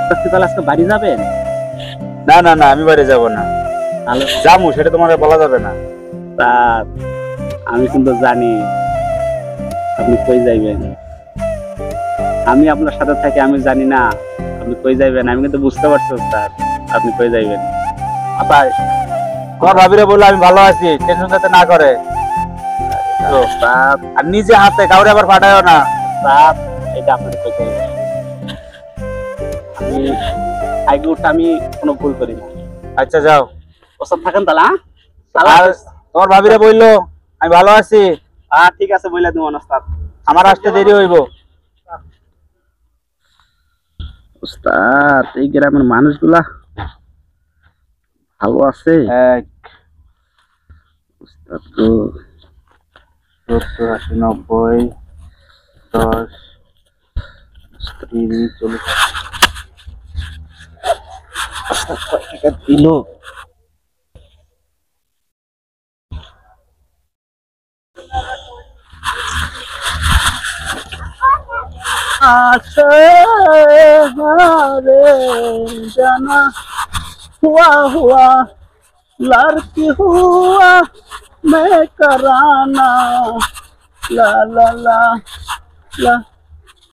তাহলে আজকে বাড়ি যাবেন? না না না, আমি বাড়ি যাব না। তাহলে যাবো সেটা তোমার বলা যাবে না। স্যার, আমি কিন্তু জানি আপনি কই যাইবেন। আমি আপনার সাথে থাকি, আমি জানি না আপনি কই যাইবেন। আমি কিন্তু বুঝতে পারছি স্যার আপনি কই যাইবেন। আপাই, তোমার ভাবিরে বললো আমি ভালো আছি, টেনশন যাতে না করে। তো, স্যার, আর নিজে হাতে কাউরে আবার পাঠায়ও না। স্যার, এটা আপনাকে কইতে হবে। আমি আইগুট আমি কোনো ভুল করি না। আচ্ছা যাও। ওসব থাকেন তাহলে, হ্যাঁ? আর তোমার ভাবিরে বললো আমি ভালো আছি, ঠিক আছে, বইলা দিব না স্যার। আমার আসতে দেরি হইব। উস্তাদ, এই গ্রামের মানুষগুলা ভালো আছে? 1 উস্তাদ গো, 70 80 90 10 30 40। টাকা দিল। आशे हारे जाना हुआ हुआ लड़की हुआ मैं कराना ला ला ला ला